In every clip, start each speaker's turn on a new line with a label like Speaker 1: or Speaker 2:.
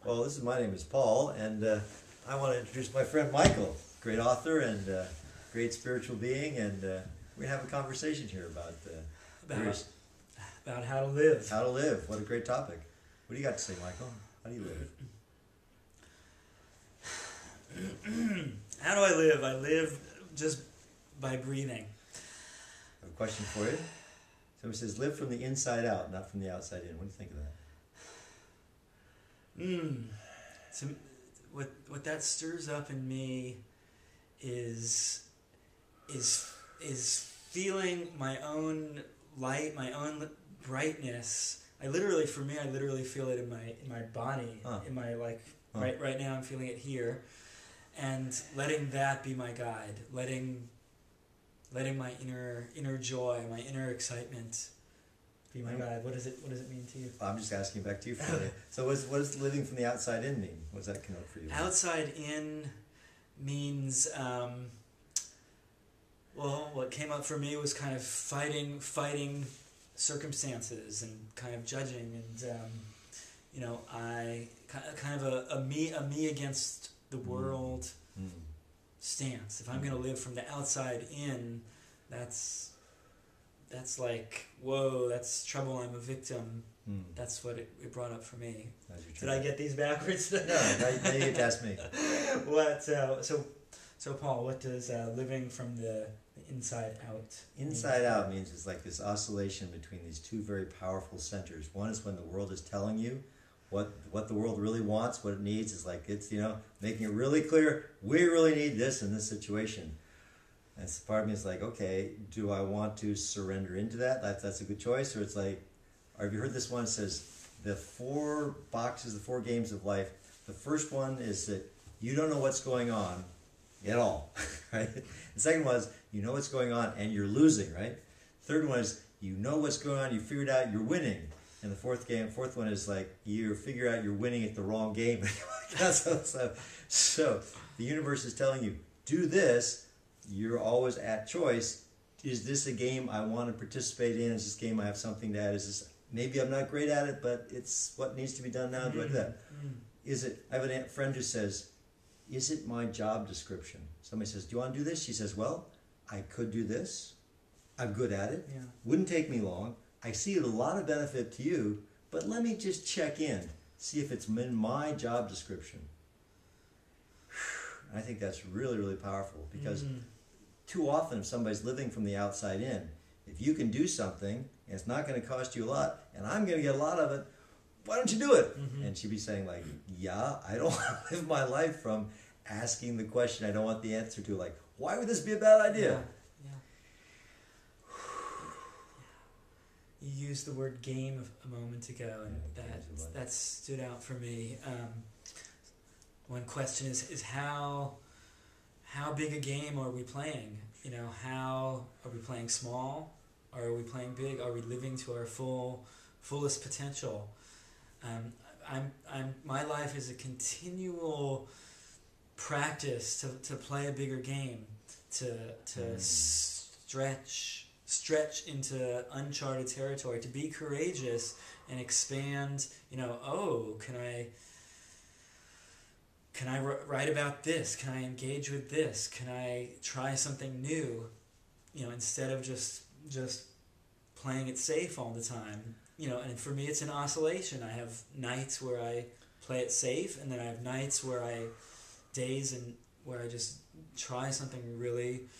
Speaker 1: Well, my name is Paul, and I want to introduce my friend Michael, great author and great spiritual being, and we're going to have a conversation here about
Speaker 2: how to live.
Speaker 1: How to live. What a great topic. What do you got to say, Michael? How do you live?
Speaker 2: How do I live? I live just by breathing.
Speaker 1: I have a question for you. Somebody says, live from the inside out, not from the outside in. What do you think of that?
Speaker 2: So what that stirs up in me is feeling my own light, my own brightness. I literally feel it in my body, in my right now I'm feeling it here, and letting that be my guide, letting my inner joy, my inner excitement be my guide. What does it mean to you?
Speaker 1: I'm just asking back to you for it. So what does living from the outside in mean? What does that connote for you?
Speaker 2: Outside in means, well, what came up for me was kind of fighting circumstances and kind of judging, and I kind of a me against the world stance. If I'm going to live from the outside in, that's like, whoa, that's trouble, I'm a victim. That's what it brought up for me. Did I get these backwards?
Speaker 1: No, now you get to ask me.
Speaker 2: So Paul, what does living from the inside out mean?
Speaker 1: Inside out means it's like this oscillation between these two very powerful centers. One is when the world is telling you what the world really wants, what it needs. Is like it's making it really clear, we really need this in this situation. And part of me is like, okay, do I want to surrender into that? That's a good choice. Or it's like, or have you heard this one? It says the 4 games of life. The first one is that you don't know what's going on at all, right? The second one is you know what's going on and you're losing, right? Third one is you know what's going on, you figured out you're winning. And the fourth one is like you figure out you're winning at the wrong game. So the universe is telling you, do this. You're always at choice. Is this a game I want to participate in? Is this game I have something to add? Is this, maybe I'm not great at it, but it's what needs to be done now. Do I do that? Is it? I have a friend who says, is it my job description? Somebody says, do you want to do this? She says, well, I could do this. I'm good at it. Yeah. Wouldn't take me long. I see a lot of benefit to you, but let me just check in, see if it's in my job description. I think that's really, really powerful, because too often if somebody's living from the outside in, if you can do something and it's not going to cost you a lot and I'm going to get a lot of it, why don't you do it? And she'd be saying like, yeah, I don't want to live my life from asking the question I don't want the answer to, like, why would this be a bad idea?
Speaker 2: Yeah. You used the word game a moment ago, and that stood out for me. One question is how big a game are we playing? How are we playing small? Or are we playing big? Are we living to our fullest potential? My life is a continual practice to play a bigger game, to stretch into uncharted territory, to be courageous and expand. Can I write about this? Can I engage with this? Can I try something new? Instead of just playing it safe all the time. And for me it's an oscillation. I have nights where I play it safe, and then I have nights days where I just try something really,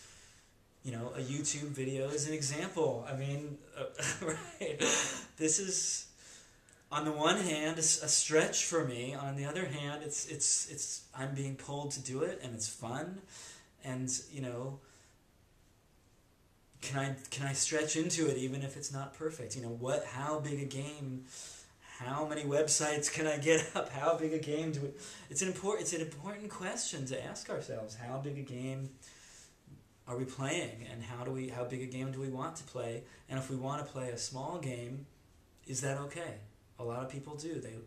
Speaker 2: a YouTube video is an example. I mean, right. This is, on the one hand, a stretch for me. On the other hand, it's I'm being pulled to do it, and it's fun, and can I stretch into it even if it's not perfect? How big a game? How many websites can I get up? How big a game do we? It's an important question to ask ourselves. How big a game are we playing, and how big a game do we want to play? And if we want to play a small game, is that okay? A lot of people do. They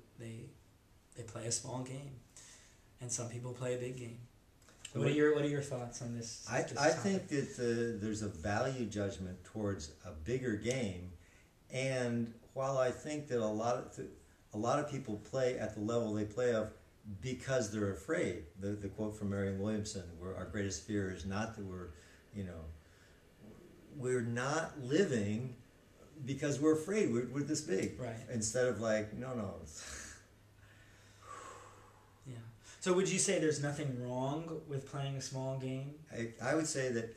Speaker 2: play a small game, and some people play a big game. What are your thoughts on this?
Speaker 1: I think that there's a value judgment towards a bigger game, and while I think that a lot of people play at the level they play of because they're afraid. The quote from Marianne Williamson, where our greatest fear is not that we're not living because we're afraid we're this big.
Speaker 2: Right.
Speaker 1: Instead of like, no.
Speaker 2: Yeah. So would you say there's nothing wrong with playing a small game?
Speaker 1: I would say that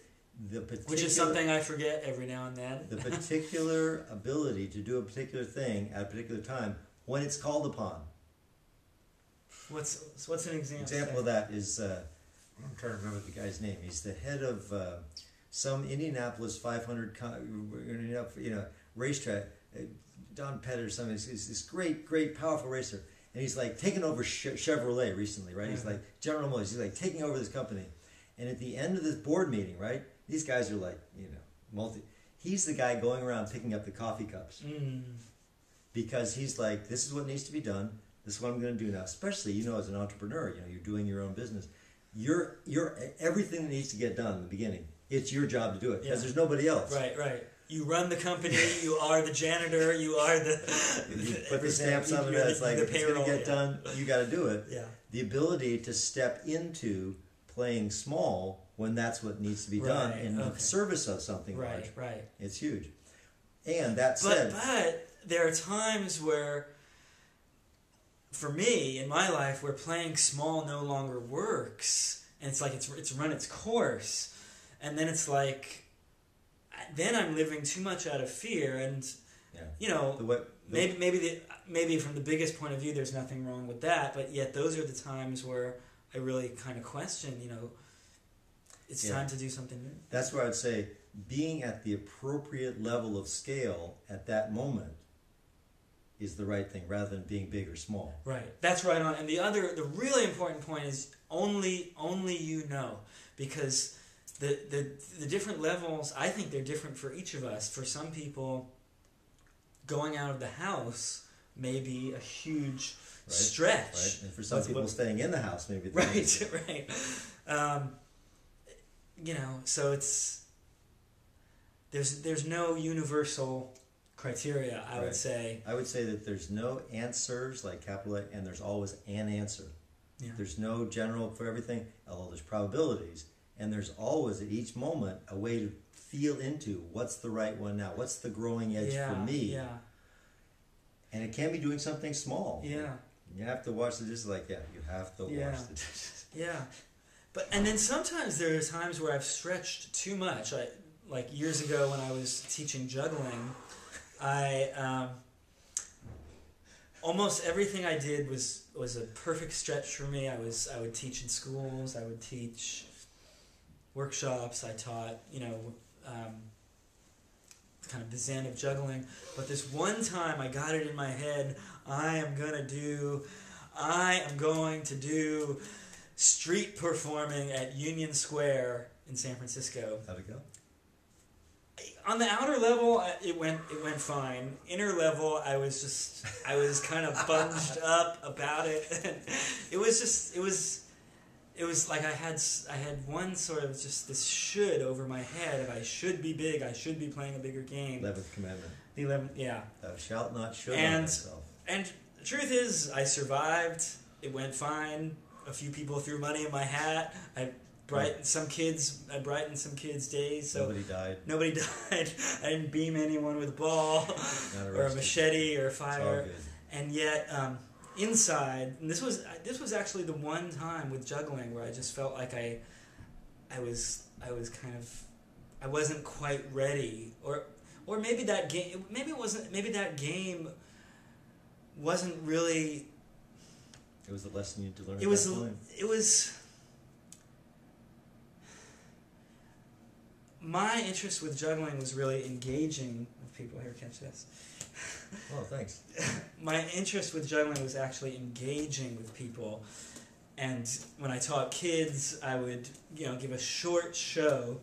Speaker 1: the particular...
Speaker 2: Which is something I forget every now and then.
Speaker 1: The particular ability to do a particular thing at a particular time when it's called upon.
Speaker 2: What's an example?
Speaker 1: Example of that is, I'm trying to remember the guy's name. He's the head of some Indianapolis 500 racetrack. Don Pettit or something. He's this great, powerful racer. And he's like taking over Chevrolet recently, right? He's like General Motors. He's like taking over this company. And at the end of this board meeting, right? These guys are like, he's the guy going around picking up the coffee cups. Because he's like, this is what needs to be done. This is what I'm going to do now. Especially, as an entrepreneur, you're doing your own business. You're everything that needs to get done in the beginning. It's your job to do it because there's nobody else.
Speaker 2: Right. You run the company. You are the janitor. You are
Speaker 1: you put the stamps on it. It's like, if it's going to get done, you got to do it.
Speaker 2: Yeah.
Speaker 1: The ability to step into playing small when that's what needs to be done in the service of something large.
Speaker 2: Right.
Speaker 1: It's huge. And that said...
Speaker 2: But there are times where, for me, in my life, where playing small no longer works. And it's like it's run its course. And then it's like... Then I'm living too much out of fear. And, maybe from the biggest point of view, there's nothing wrong with that. But yet those are the times where I really kind of question, it's time to do something new.
Speaker 1: That's where I'd say being at the appropriate level of scale at that moment is the right thing, rather than being big or small.
Speaker 2: Right. That's right on. And the really important point is only because the different levels, I think they're different for each of us. For some people, going out of the house may be a huge stretch.
Speaker 1: Right. And for some people, staying in the house maybe.
Speaker 2: Right. So it's there's no universal criteria. I would say. I
Speaker 1: would say that there's no answers like capital A, and there's always an answer.
Speaker 2: Yeah.
Speaker 1: There's no general for everything, although there's probabilities, and there's always at each moment a way to feel into what's the right one now. What's the growing edge for me?
Speaker 2: Yeah.
Speaker 1: And it can be doing something small.
Speaker 2: Yeah.
Speaker 1: You have to wash the dishes. You have to wash the dishes.
Speaker 2: Yeah. And then sometimes there are times where I've stretched too much. Like years ago when I was teaching juggling, almost everything I did was a perfect stretch for me. I would teach in schools. I would teach workshops. I taught, kind of the zen of juggling. But this one time I got it in my head, I am going to do street performing at Union Square in San Francisco.
Speaker 1: How'd it go?
Speaker 2: On the outer level, it went fine. Inner level, I was kind of bunged up about it. And it was like I had one sort of just this should over my head of I should be big, I should be playing a bigger game.
Speaker 1: 11th commandment.
Speaker 2: The 11th, yeah.
Speaker 1: Thou shalt not should on thyself.
Speaker 2: And the truth is, I survived. It went fine. A few people threw money in my hat. I brightened some kids' days. So Nobody died. I didn't beam anyone with a ball or a machete or fire. And yet, inside, and this was actually the one time with juggling where I just felt like I wasn't quite ready, or maybe that game wasn't really.
Speaker 1: It was a lesson you had to learn.
Speaker 2: It was. My interest with juggling was really engaging with people. Here, catch this.
Speaker 1: Oh, thanks.
Speaker 2: My interest with juggling was actually engaging with people, and when I taught kids, I would give a short show,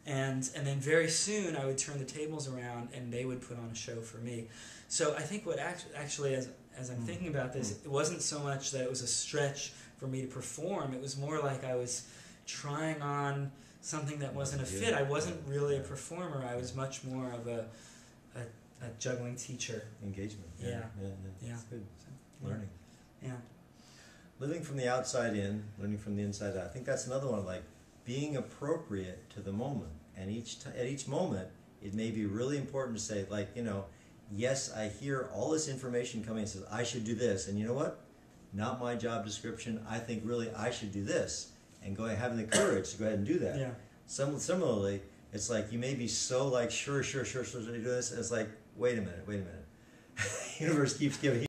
Speaker 2: and then very soon I would turn the tables around, and they would put on a show for me. So I think what actually as I'm thinking about this, it wasn't so much that it was a stretch for me to perform. It was more like I was trying on something that wasn't a fit. I wasn't really a performer. I was much more of a that juggling teacher.
Speaker 1: Engagement.
Speaker 2: Yeah.
Speaker 1: That's good. Learning.
Speaker 2: Yeah.
Speaker 1: Living from the outside in, learning from the inside out. I think that's another one, like being appropriate to the moment. And at each moment, it may be really important to say, like, you know, yes, I hear all this information coming and says, I should do this. And you know what? Not my job description. I think really I should do this. And having the courage to go ahead and do that.
Speaker 2: Yeah.
Speaker 1: Similarly, it's like you may be so like, sure to do this. And it's like, wait a minute. Universe keeps giving